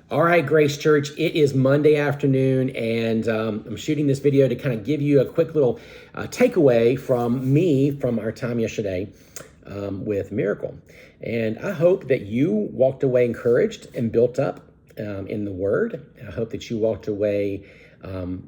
All right, Grace Church, it is Monday afternoon, and I'm shooting this video to kind of give you a quick little takeaway from our time yesterday with Miracle. And I hope that you walked away encouraged and built up in the Word. I hope that you walked away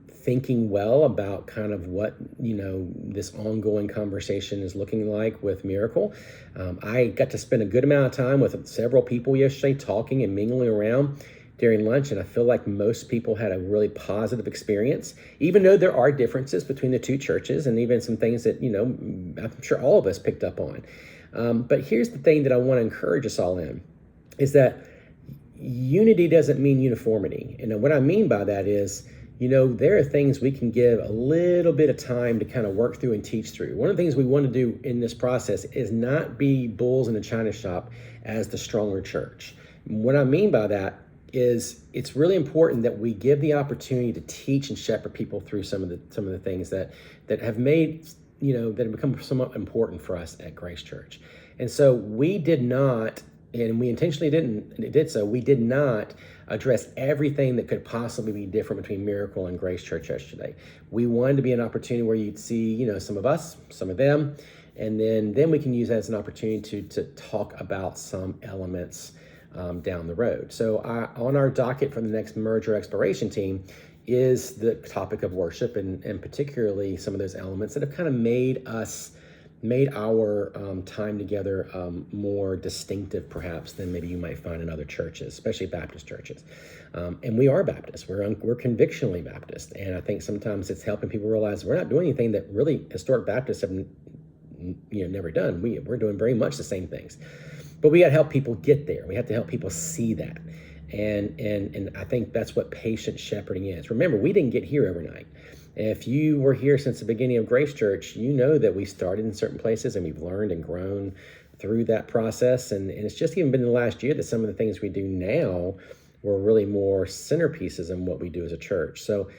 thinking well about kind of what this ongoing conversation is looking like with Miracle. I got to spend a good amount of time with several people yesterday, talking and mingling around during lunch, and I feel like most people had a really positive experience, even though there are differences between the two churches and even some things that I'm sure all of us picked up on. But here's the thing that I want to encourage us all in, is that unity doesn't mean uniformity. And what I mean by that is, there are things we can give a little bit of time to kind of work through and teach through. One of the things we want to do in this process is not be bulls in a china shop as the stronger church. What I mean by that is it's really important that we give the opportunity to teach and shepherd people through some of the things that have made, that have become somewhat important for us at Grace Church. And so we did not, and we intentionally did so, we did not address everything that could possibly be different between Miracle and Grace Church yesterday. We wanted to be an opportunity where you'd see, some of us, some of them, and then we can use that as an opportunity to talk about some elements down the road. So on our docket for the next merger exploration team is the topic of worship, and particularly some of those elements that have kind of made our time together more distinctive perhaps than maybe you might find in other churches, especially Baptist churches. And we are Baptist. We're convictionally Baptist. And I think sometimes it's helping people realize we're not doing anything that really historic Baptists have never done. We're doing very much the same things. But we got to help people get there. We have to help people see that. And I think that's what patient shepherding is. Remember, we didn't get here overnight. If you were here since the beginning of Grace Church, you know that we started in certain places and we've learned and grown through that process. And it's just even been in the last year that some of the things we do now were really more centerpieces in what we do as a church. So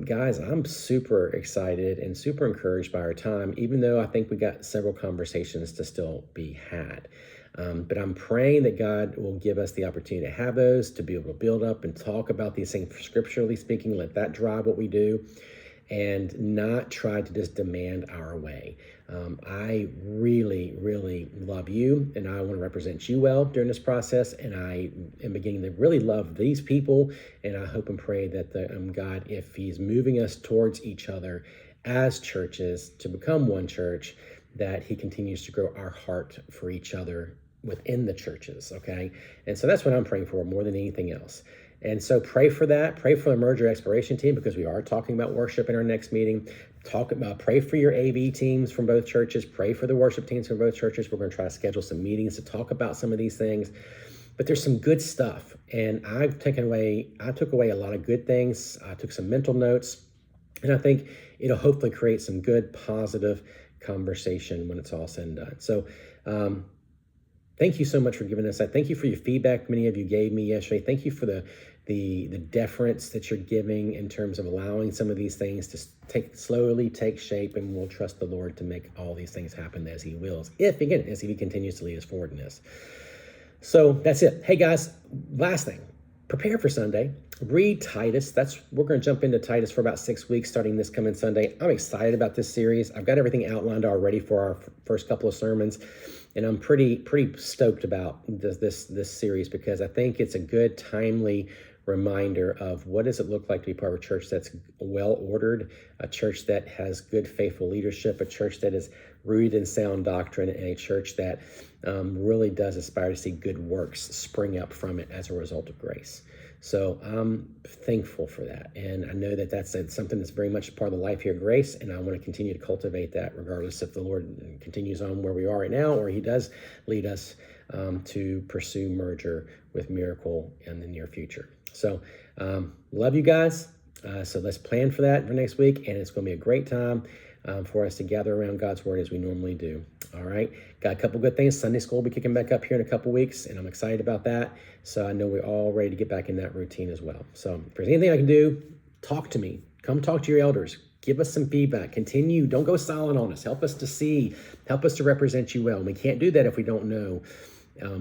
guys, I'm super excited and super encouraged by our time, even though I think we got several conversations to still be had. But I'm praying that God will give us the opportunity to have those, to be able to build up and talk about these things scripturally speaking, let that drive what we do, and not try to just demand our way. I really, really love you, and I want to represent you well during this process, and I am beginning to really love these people, and I hope and pray that God, if He's moving us towards each other as churches to become one church, that He continues to grow our heart for each other within the churches, okay? And so that's what I'm praying for more than anything else. And so pray for that. Pray for the merger exploration team, because we are talking about worship in our next meeting. Pray for your AV teams from both churches. Pray for the worship teams from both churches. We're going to try to schedule some meetings to talk about some of these things. But there's some good stuff. And I took away a lot of good things. I took some mental notes. And I think it'll hopefully create some good, positive conversation when it's all said and done. So thank you so much for giving us that. Thank you for your feedback many of you gave me yesterday. Thank you for the deference that you're giving in terms of allowing some of these things to slowly take shape, and we'll trust the Lord to make all these things happen as He wills, as He continues to lead us forward in this. So that's it. Hey guys, last thing, prepare for Sunday. Read Titus. We're going to jump into Titus for about 6 weeks starting this coming Sunday. I'm excited about this series. I've got everything outlined already for our first couple of sermons, and I'm pretty stoked about this series, because I think it's a good, timely reminder of what does it look like to be part of a church that's well ordered, a church that has good, faithful leadership, a church that is rooted in sound doctrine, and a church that really does aspire to see good works spring up from it as a result of grace. So I'm thankful for that. And I know that that's something that's very much part of the life here at Grace. And I want to continue to cultivate that regardless if the Lord continues on where we are right now, or He does lead us to pursue merger with Miracle in the near future. So love you guys. So let's plan for that for next week. And it's going to be a great time for us to gather around God's Word as we normally do. All right. Got a couple good things. Sunday school will be kicking back up here in a couple weeks, and I'm excited about that. So I know we're all ready to get back in that routine as well. So if there's anything I can do, talk to me. Come talk to your elders. Give us some feedback. Continue. Don't go silent on us. Help us to see. Help us to represent you well. And we can't do that if we don't know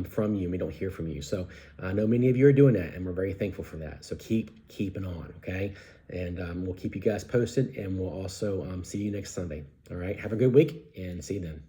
from you. We don't hear from you. So I know many of you are doing that, and we're very thankful for that. So keep keeping on, okay? And we'll keep you guys posted, and we'll also see you next Sunday. All right, have a good week, and see you then.